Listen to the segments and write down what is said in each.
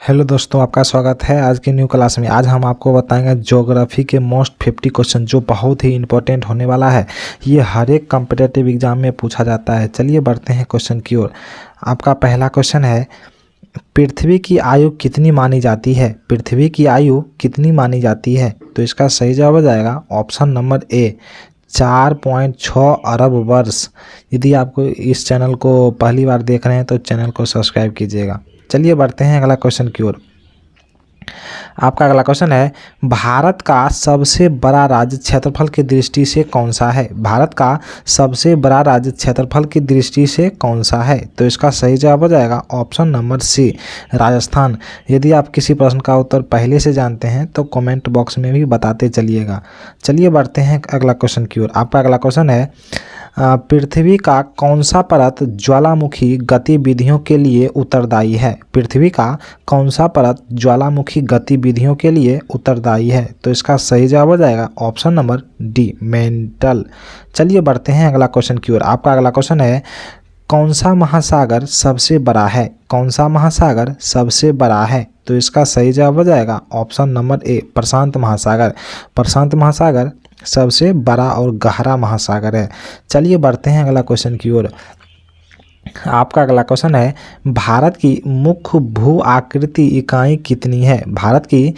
Hello दोस्तों, आपका स्वागत है आज की न्यू क्लास में। आज हम आपको बताएंगे ज्योग्राफी के मोस्ट 50 क्वेश्चन जो बहुत ही इंपॉर्टेंट होने वाला है। ये हर एक कॉम्पिटिटिव एग्जाम में पूछा जाता है। चलिए बढ़ते हैं क्वेश्चन की ओर। आपका पहला क्वेश्चन है, पृथ्वी की आयु कितनी मानी जाती है? पृथ्वी की आयु कितनी मानी जाती है? तो इसका सही जवाब हो जाएगा ऑप्शन नंबर ए, 4.6 अरब वर्ष। यदि आपको इस चैनल को पहली बार देख रहे हैं तो चैनल को सब्सक्राइब कीजिएगा। चलिए बढ़ते हैं अगला क्वेश्चन की ओर। आपका अगला क्वेश्चन है, भारत का सबसे बड़ा राज्य क्षेत्रफल की दृष्टि से कौन सा है? भारत का सबसे बड़ा राज्य क्षेत्रफल की दृष्टि से कौन सा है? तो इसका सही जवाब हो जाएगा ऑप्शन नंबर सी, राजस्थान। यदि आप किसी प्रश्न का उत्तर पहले से जानते हैं तो कमेंट बॉक्स में भी बताते चलिएगा। चलिए बढ़ते हैं अगला क्वेश्चन की ओर। आपका अगला क्वेश्चन है, पृथ्वी का कौन सा परत ज्वालामुखी गतिविधियों के लिए उत्तरदायी है? पृथ्वी का कौन सा परत ज्वालामुखी गतिविधियों के लिए उत्तरदायी है? तो इसका सही जवाब हो जाएगा ऑप्शन नंबर डी, मेंटल। चलिए बढ़ते हैं अगला क्वेश्चन की ओर। आपका अगला क्वेश्चन है, कौन सा महासागर सबसे बड़ा है? कौन सा महासागर सबसे बड़ा है? तो इसका सही जवाब हो जाएगा ऑप्शन नंबर ए, प्रशांत महासागर। प्रशांत महासागर सबसे बड़ा और गहरा महासागर है। चलिए बढ़ते हैं अगला क्वेश्चन की ओर। आपका अगला क्वेश्चन है, भारत की मुख्य भू आकृति इकाई कितनी है? भारत की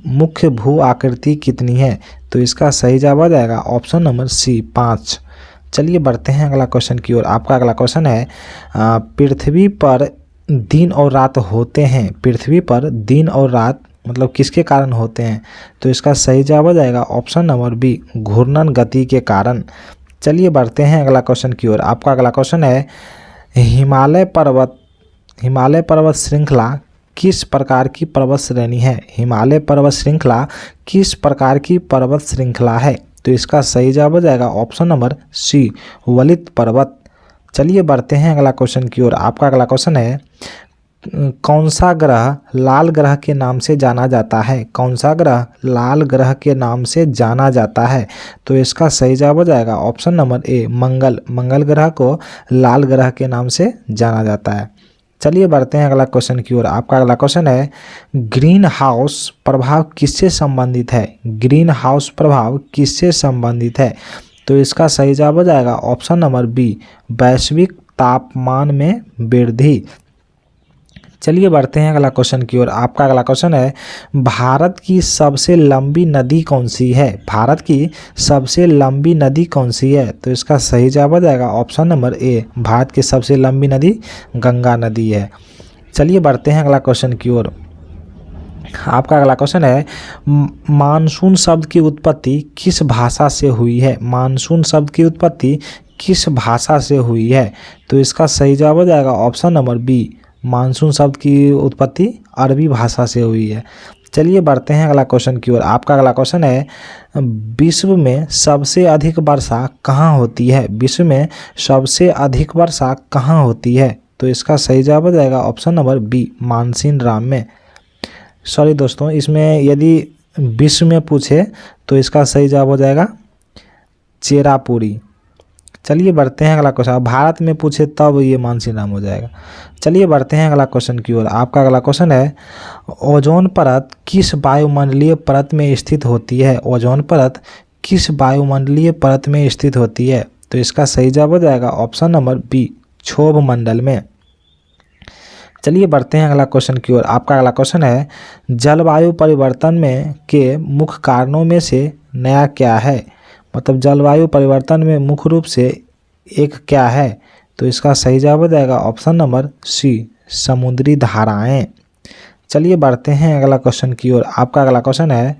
मुख्य भू आकृति कितनी है? तो इसका सही जवाब आ जाएगा ऑप्शन नंबर सी, 5। चलिए बढ़ते हैं अगला क्वेश्चन की ओर। आपका अगला क्वेश्चन है, पृथ्वी पर दिन और रात होते हैं। पृथ्वी पर दिन और रात मतलब किसके कारण होते हैं? तो इसका सही जवाब हो जाएगा ऑप्शन नंबर बी, घूर्णन गति के कारण। चलिए बढ़ते हैं अगला क्वेश्चन की ओर। आपका अगला क्वेश्चन है, हिमालय पर्वत श्रृंखला किस प्रकार की पर्वत श्रेणी है? हिमालय पर्वत श्रृंखला किस प्रकार की पर्वत श्रृंखला है? तो इसका सही जवाब हो जाएगा ऑप्शन नंबर सी, वलित पर्वत। चलिए बढ़ते हैं अगला क्वेश्चन की ओर। आपका अगला क्वेश्चन है, कौन सा ग्रह लाल ग्रह के नाम से जाना जाता है? कौन सा ग्रह लाल ग्रह के नाम से जाना जाता है? तो इसका सही जवाब हो जाएगा ऑप्शन नंबर ए, मंगल। मंगल ग्रह को लाल ग्रह के नाम से जाना जाता है। चलिए बढ़ते हैं अगला क्वेश्चन की ओर। आपका अगला क्वेश्चन है, ग्रीन हाउस प्रभाव किससे संबंधित है? ग्रीन हाउस प्रभाव किससे संबंधित है? तो इसका सही जवाब हो जाएगा ऑप्शन नंबर बी, वैश्विक तापमान में वृद्धि। चलिए बढ़ते हैं अगला क्वेश्चन की ओर। आपका अगला क्वेश्चन है, भारत की सबसे लंबी नदी कौन सी है? भारत की सबसे लंबी नदी कौन सी है? तो इसका सही जवाब हो जाएगा ऑप्शन नंबर ए, भारत की सबसे लंबी नदी गंगा नदी है। चलिए बढ़ते हैं अगला क्वेश्चन की ओर। आपका अगला क्वेश्चन है, मानसून शब्द की उत्पत्ति किस भाषा से हुई है? मानसून शब्द की उत्पत्ति किस भाषा से हुई है? तो इसका सही जवाब हो जाएगा ऑप्शन नंबर बी, मानसून शब्द की उत्पत्ति अरबी भाषा से हुई है। चलिए बढ़ते हैं अगला क्वेश्चन की ओर। आपका अगला क्वेश्चन है, विश्व में सबसे अधिक वर्षा कहाँ होती है? विश्व में सबसे अधिक वर्षा कहाँ होती है? तो इसका सही जवाब हो जाएगा ऑप्शन नंबर बी, मानसीनराम में। सॉरी दोस्तों, इसमें यदि विश्व में पूछे तो इसका सही जवाब हो जाएगा चेरापुरी। चलिए बढ़ते हैं अगला क्वेश्चन। भारत में पूछे तब ये मानसीनराम हो जाएगा। चलिए बढ़ते हैं अगला क्वेश्चन की ओर। आपका अगला क्वेश्चन है, ओजोन परत किस वायुमंडलीय परत में स्थित होती है? ओजोन परत किस वायुमंडलीय परत में स्थित होती है? तो इसका सही जवाब हो जाएगा ऑप्शन नंबर बी, क्षोभ मंडल में। चलिए बढ़ते हैं अगला क्वेश्चन की ओर। आपका अगला क्वेश्चन है, जलवायु परिवर्तन में के मुख्य कारणों में से नया क्या है? मतलब जलवायु परिवर्तन में मुख्य रूप से एक क्या है? तो इसका सही जवाब हो जाएगा ऑप्शन नंबर सी, समुद्री धाराएं। चलिए बढ़ते हैं अगला क्वेश्चन की ओर। आपका अगला क्वेश्चन है,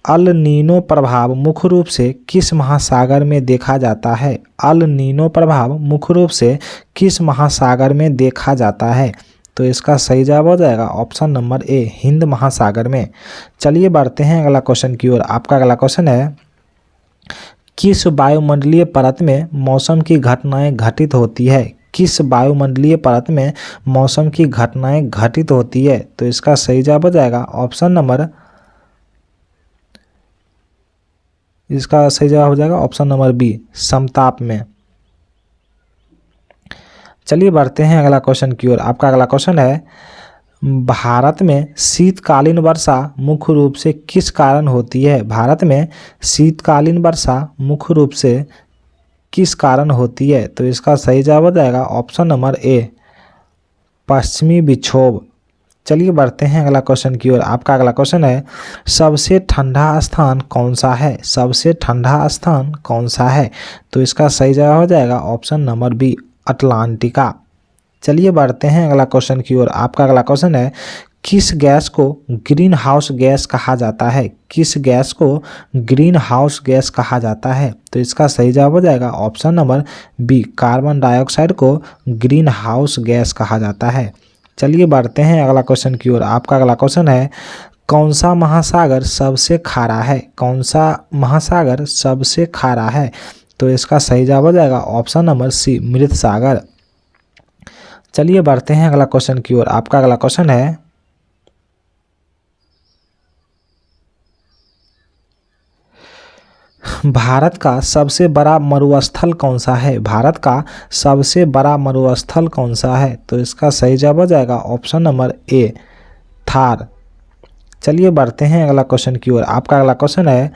अल नीनो प्रभाव मुख्य रूप से किस महासागर में देखा जाता है? अल नीनो प्रभाव मुख्य रूप से किस महासागर में देखा जाता है? तो इसका सही जवाब हो जाएगा ऑप्शन नंबर ए, हिंद महासागर में। चलिए बढ़ते हैं अगला क्वेश्चन की ओर। आपका अगला क्वेश्चन है, किस वायुमंडलीय परत में मौसम की घटनाएं घटित होती है? किस वायुमंडलीय परत में मौसम की घटनाएं घटित होती है? तो इसका सही जवाब हो जाएगा ऑप्शन नंबर बी, समताप में। चलिए बढ़ते हैं अगला क्वेश्चन की ओर। आपका अगला क्वेश्चन है, भारत में शीतकालीन वर्षा मुख्य रूप से किस कारण होती है? भारत में शीतकालीन वर्षा मुख्य रूप से किस कारण होती है? तो इसका सही जवाब हो जाएगा ऑप्शन नंबर ए, पश्चिमी विक्षोभ। चलिए बढ़ते हैं अगला क्वेश्चन की ओर। आपका अगला क्वेश्चन है, सबसे ठंडा स्थान कौन सा है? सबसे ठंडा स्थान कौन सा है? तो इसका सही जवाब हो जाएगा ऑप्शन नंबर बी, अटलांटिका। चलिए बढ़ते हैं अगला क्वेश्चन की ओर। आपका अगला क्वेश्चन है, किस गैस को ग्रीन हाउस गैस कहा जाता है? किस गैस को ग्रीन हाउस गैस कहा जाता है? तो इसका सही जवाब हो जाएगा option number B, carbon dioxide को ग्रीन हाउस गैस कहा जाता है। चलिए बढ़ते हैं अगला क्वेश्चन की ओर। आपका अगला क्वेश्चन है, कौन सा महासागर सबसे खारा है? कौन सा महासागर सबसे खारा है? तो इसका सही जवाब हो जाएगा ऑप्शन नंबर सी, मृत सागर। चलिए बढ़ते हैं अगला क्वेश्चन की ओर। आपका अगला क्वेश्चन है, भारत का सबसे बड़ा मरुस्थल कौन सा है? भारत का सबसे बड़ा मरुस्थल कौन सा है? तो इसका सही जवाब हो जाएगा ऑप्शन नंबर ए, थार। चलिए बढ़ते हैं अगला क्वेश्चन की ओर। आपका अगला क्वेश्चन है,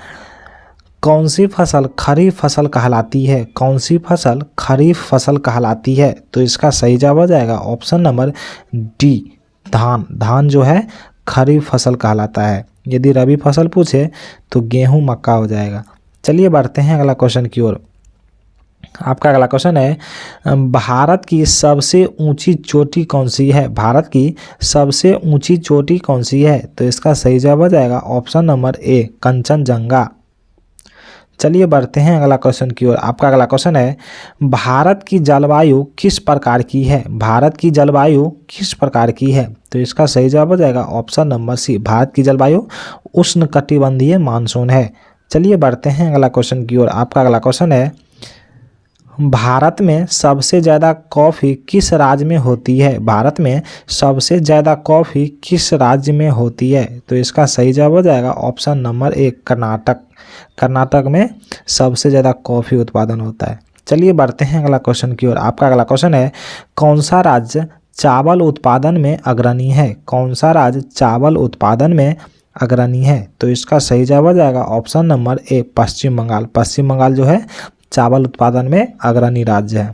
कौन सी फसल खरीफ फसल कहलाती है? कौन सी फसल खरीफ फसल कहलाती है? तो इसका सही जवाब हो जाएगा ऑप्शन नंबर डी, धान। धान जो है खरीफ फसल कहलाता है। यदि रबी फसल पूछे तो गेहूं मक्का हो जाएगा। चलिए बढ़ते हैं अगला क्वेश्चन की ओर। आपका अगला क्वेश्चन है, भारत की सबसे ऊंची चोटी कौन सी है? भारत की सबसे ऊंची चोटी कौन सी है? तो इसका सही जवाब हो जाएगा ऑप्शन नंबर ए, कंचनजंगा। चलिए बढ़ते हैं अगला क्वेश्चन की ओर। आपका अगला क्वेश्चन है, भारत की जलवायु किस प्रकार की है? भारत की जलवायु किस प्रकार की है? तो इसका सही जवाब हो जाएगा ऑप्शन नंबर सी, भारत की जलवायु उष्णकटिबंधीय मानसून है। चलिए बढ़ते हैं अगला क्वेश्चन की ओर। आपका अगला क्वेश्चन है, भारत में सबसे ज़्यादा कॉफ़ी किस राज्य में होती है? भारत में सबसे ज़्यादा कॉफ़ी किस राज्य में होती है? तो इसका सही जवाब हो जाएगा ऑप्शन नंबर ए, कर्नाटक। कर्नाटक में सबसे ज़्यादा कॉफ़ी उत्पादन होता है। चलिए बढ़ते हैं अगला क्वेश्चन की ओर। आपका अगला क्वेश्चन है, कौन सा राज्य चावल उत्पादन में अग्रणी है? कौन सा राज्य चावल उत्पादन में अग्रणी है? तो इसका सही जवाब हो जाएगा ऑप्शन नंबर ए, पश्चिम बंगाल। पश्चिम बंगाल जो है चावल उत्पादन में अग्रणी राज्य है।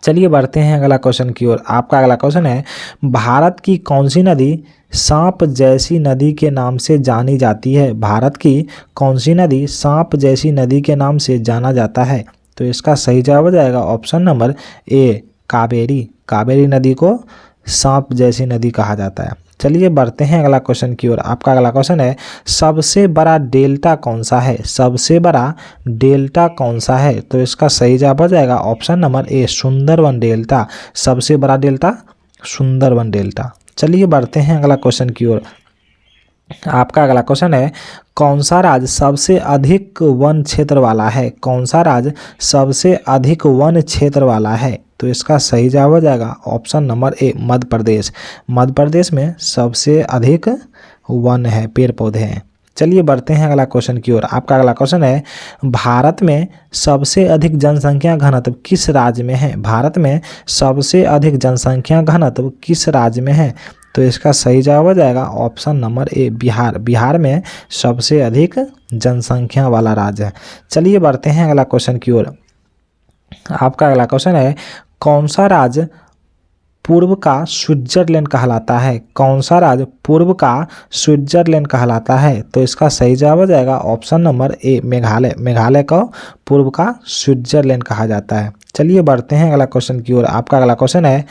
चलिए बढ़ते हैं अगला क्वेश्चन की ओर। आपका अगला क्वेश्चन है, भारत की कौन सी नदी सांप जैसी नदी के नाम से जानी जाती है? भारत की कौन सी नदी सांप जैसी नदी के नाम से जाना जाता है? तो इसका सही जवाब हो जाएगा ऑप्शन नंबर ए, कावेरी। कावेरी नदी को सांप जैसी नदी कहा जाता है। चलिए बढ़ते हैं अगला क्वेश्चन की ओर। आपका अगला क्वेश्चन है, सबसे बड़ा डेल्टा कौन सा है? सबसे बड़ा डेल्टा कौन सा है? तो इसका सही जवाब हो जाएगा option number A, Sundarban delta. सबसे बड़ा डेल्टा सुंदरवन डेल्टा। चलिए बढ़ते हैं अगला क्वेश्चन की ओर। आपका अगला क्वेश्चन है, कौन सा राज्य सबसे अधिक वन क्षेत्र वाला है? कौन सा राज्य सबसे अधिक वन क्षेत्र वाला है? तो इसका सही जवाब हो जाएगा ऑप्शन नंबर ए, मध्य प्रदेश। मध्य प्रदेश में सबसे अधिक वन है, पेड़ पौधे हैं। चलिए बढ़ते हैं अगला क्वेश्चन की ओर। आपका अगला क्वेश्चन है, भारत में सबसे अधिक जनसंख्या घनत्व किस राज्य में है? भारत में सबसे अधिक जनसंख्या घनत्व किस राज्य में है? तो इसका सही जवाब हो जाएगा ऑप्शन नंबर ए, बिहार। बिहार में सबसे अधिक जनसंख्या वाला राज्य है। चलिए बढ़ते हैं अगला क्वेश्चन की ओर। आपका अगला क्वेश्चन है, कौन सा राज्य पूर्व का स्विट्जरलैंड कहलाता है? कौन सा राज्य पूर्व का स्विट्जरलैंड कहलाता है? तो इसका सही जवाब हो जाएगा ऑप्शन नंबर ए, मेघालय। मेघालय को पूर्व का स्विट्जरलैंड कहा जाता है। चलिए बढ़ते हैं अगला क्वेश्चन की ओर। आपका अगला क्वेश्चन है,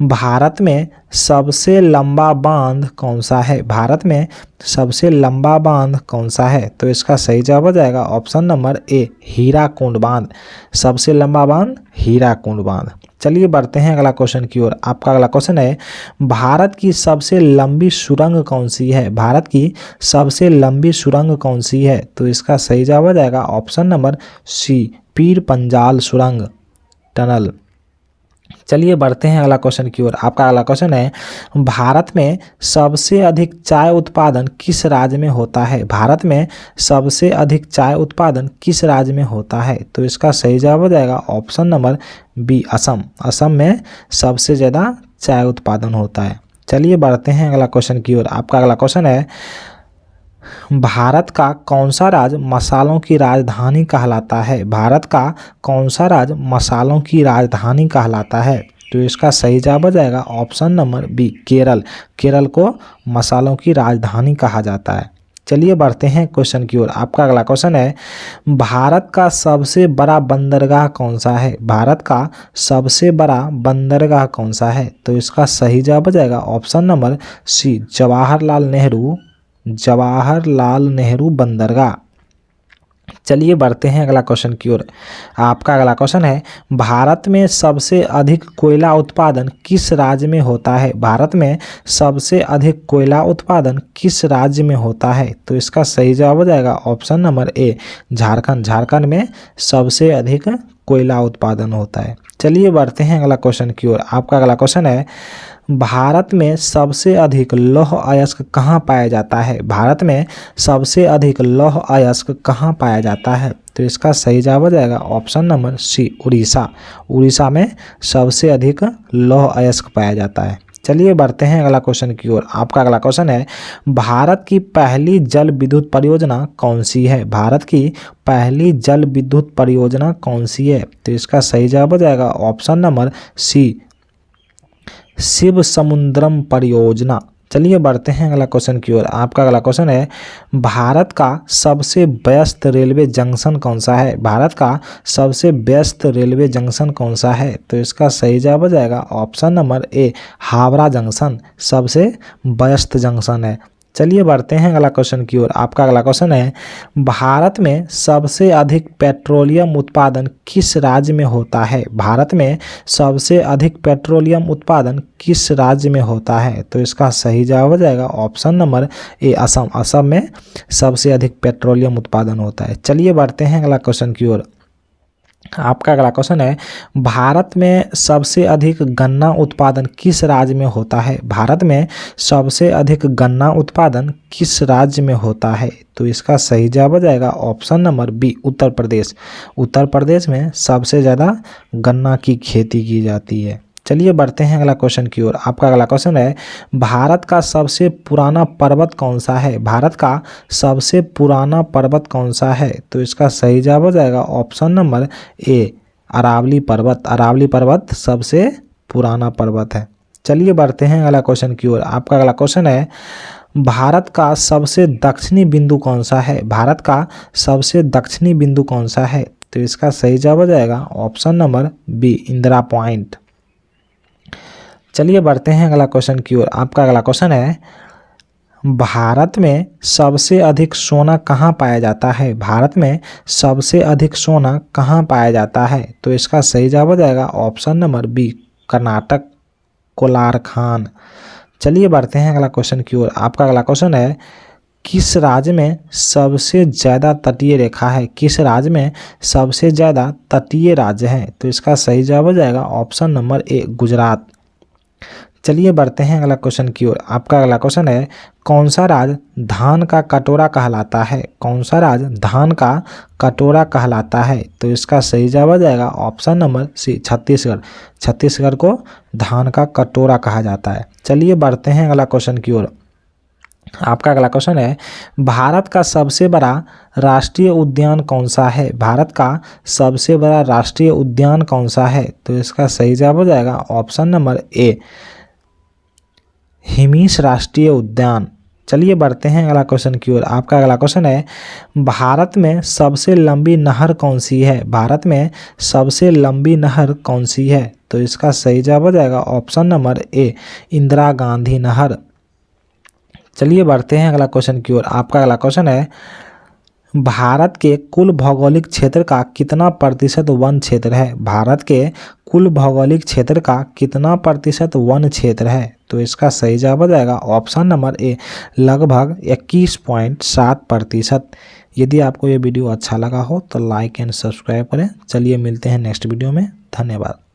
भारत में सबसे लंबा बांध कौन सा है? भारत में सबसे लंबा बांध कौन सा है? तो इसका सही जवाब हो जाएगा ऑप्शन नंबर ए, हीराकुंड बांध। सबसे लंबा बांध हीराकुंड बांध। चलिए बढ़ते हैं अगला क्वेश्चन की ओर। आपका अगला क्वेश्चन है, भारत की सबसे लंबी सुरंग कौन सी है? भारत की सबसे लंबी सुरंग कौन सी है? तो इसका सही जवाब हो जाएगा ऑप्शन नंबर सी, पीर पंजाल सुरंग टनल। चलिए बढ़ते हैं अगला क्वेश्चन की ओर। आपका अगला क्वेश्चन है, भारत में सबसे अधिक चाय उत्पादन किस राज्य में होता है? भारत में सबसे अधिक चाय उत्पादन किस राज्य में होता है? तो इसका सही जवाब हो जाएगा option number B, Assam. Assam में सबसे ज़्यादा चाय उत्पादन होता है। चलिए बढ़ते हैं अगला क्वेश्चन की ओर। आपका अगला क्वेश्चन है, भारत का कौन सा राज्य मसालों की राजधानी कहलाता है? भारत का कौन सा राज्य मसालों की राजधानी कहलाता है? तो इसका सही जवाब आ जाएगा option number B, Kerala. Kerala को मसालों की राजधानी कहा जाता है। चलिए बढ़ते हैं क्वेश्चन की ओर। आपका अगला क्वेश्चन है, भारत का सबसे बड़ा बंदरगाह कौन सा है? भारत का सबसे बड़ा बंदरगाह कौन सा है? तो इसका सही जवाब आ जाएगा option number C, Jawaharlal Nehru बंदरगाह। चलिए बढ़ते हैं अगला क्वेश्चन की ओर। आपका अगला क्वेश्चन है, भारत में सबसे अधिक कोयला उत्पादन किस राज्य में होता है? भारत में सबसे अधिक कोयला उत्पादन किस राज्य में होता है? तो इसका सही जवाब हो जाएगा ऑप्शन नंबर ए, झारखंड। झारखंड में सबसे अधिक कोयला उत्पादन होता है। चलिए बढ़ते हैं अगला क्वेश्चन की ओर। आपका अगला क्वेश्चन है, भारत में सबसे अधिक लौह अयस्क कहाँ पाया जाता है? भारत में सबसे अधिक लौह अयस्क कहाँ पाया जाता है? तो इसका सही जवाब हो जाएगा option number C, Orissa. Orissa में सबसे अधिक लौह अयस्क पाया जाता है। चलिए बढ़ते हैं अगला क्वेश्चन की ओर। आपका अगला क्वेश्चन है, भारत की पहली जल विद्युत परियोजना कौन सी है? भारत की पहली जल विद्युत परियोजना कौन सी है? तो इसका सही जवाब हो जाएगा ऑप्शन नंबर सी, शिव समुद्रम परियोजना। चलिए बढ़ते हैं अगला क्वेश्चन की ओर। आपका अगला क्वेश्चन है, भारत का सबसे व्यस्त रेलवे जंक्शन कौन सा है? भारत का सबसे व्यस्त रेलवे जंक्शन कौन सा है? तो इसका सही जवाब हो जाएगा ऑप्शन नंबर ए, हावड़ा जंक्शन सबसे व्यस्त जंक्शन है। चलिए बढ़ते हैं अगला क्वेश्चन की ओर। आपका अगला क्वेश्चन है, भारत में सबसे अधिक पेट्रोलियम उत्पादन किस राज्य में होता है? भारत में सबसे अधिक पेट्रोलियम उत्पादन किस राज्य में होता है? तो इसका सही जवाब हो जाएगा ऑप्शन नंबर ए, असम। असम में सबसे अधिक पेट्रोलियम उत्पादन होता है। चलिए बढ़ते हैं अगला क्वेश्चन की ओर। आपका अगला क्वेश्चन है, भारत में सबसे अधिक गन्ना उत्पादन किस राज्य में होता है? भारत में सबसे अधिक गन्ना उत्पादन किस राज्य में होता है? तो इसका सही जवाब हो जाएगा option number B, Uttar Pradesh. Uttar Pradesh में सबसे ज़्यादा गन्ना की खेती की जाती है। चलिए बढ़ते हैं अगला क्वेश्चन की ओर। आपका अगला क्वेश्चन है, भारत का सबसे पुराना पर्वत कौन सा है? भारत का सबसे पुराना पर्वत कौन सा है? तो इसका सही जवाब हो जाएगा ऑप्शन नंबर ए, अरावली पर्वत। अरावली पर्वत सबसे पुराना पर्वत है। चलिए बढ़ते हैं अगला क्वेश्चन की ओर। आपका अगला क्वेश्चन है, भारत का सबसे दक्षिणी बिंदु कौन सा है? भारत का सबसे दक्षिणी बिंदु कौन सा है? तो इसका सही जवाब हो जाएगा option number B, Indira point. चलिए बढ़ते हैं अगला क्वेश्चन की ओर। आपका अगला क्वेश्चन है, भारत में सबसे अधिक सोना कहाँ पाया जाता है? भारत में सबसे अधिक सोना कहाँ पाया जाता है? तो इसका सही जवाब हो जाएगा ऑप्शन नंबर बी, कर्नाटक, कोलारखान। चलिए बढ़ते हैं अगला क्वेश्चन की ओर। आपका अगला क्वेश्चन है, किस राज्य में सबसे ज़्यादा तटीय रेखा है? किस राज्य में सबसे ज़्यादा तटीय राज्य है? तो इसका सही जवाब हो जाएगा ऑप्शन नंबर ए, गुजरात। चलिए बढ़ते हैं अगला क्वेश्चन की ओर। आपका अगला क्वेश्चन है, कौन सा राज्य धान का कटोरा कहलाता है? कौन सा राज्य धान का कटोरा कहलाता है? तो इसका सही जवाब आ जाएगा option number C, Chhattisgarh. Chhattisgarh को धान का कटोरा कहा जाता है। चलिए बढ़ते हैं अगला क्वेश्चन की ओर। आपका अगला क्वेश्चन है, भारत का सबसे बड़ा राष्ट्रीय उद्यान कौन सा है? भारत का सबसे बड़ा राष्ट्रीय उद्यान कौन सा है? तो इसका सही जवाब हो जाएगा ऑप्शन नंबर ए, हिमीश राष्ट्रीय उद्यान। चलिए बढ़ते हैं अगला क्वेश्चन की ओर। आपका अगला क्वेश्चन है, भारत में सबसे लंबी नहर कौन सी है? भारत में सबसे लंबी नहर कौन सी है? तो इसका सही जवाब हो जाएगा ऑप्शन नंबर ए, इंदिरा गांधी नहर। चलिए बढ़ते हैं अगला क्वेश्चन की ओर। आपका अगला क्वेश्चन है, भारत के कुल भौगोलिक क्षेत्र का कितना प्रतिशत वन क्षेत्र है? भारत के कुल भौगोलिक क्षेत्र का कितना प्रतिशत वन क्षेत्र है? तो इसका सही जवाब हो जाएगा ऑप्शन नंबर ए, लगभग 21.7%। यदि आपको ये वीडियो अच्छा लगा हो तो लाइक एंड सब्सक्राइब करें। चलिए मिलते हैं नेक्स्ट वीडियो में। धन्यवाद।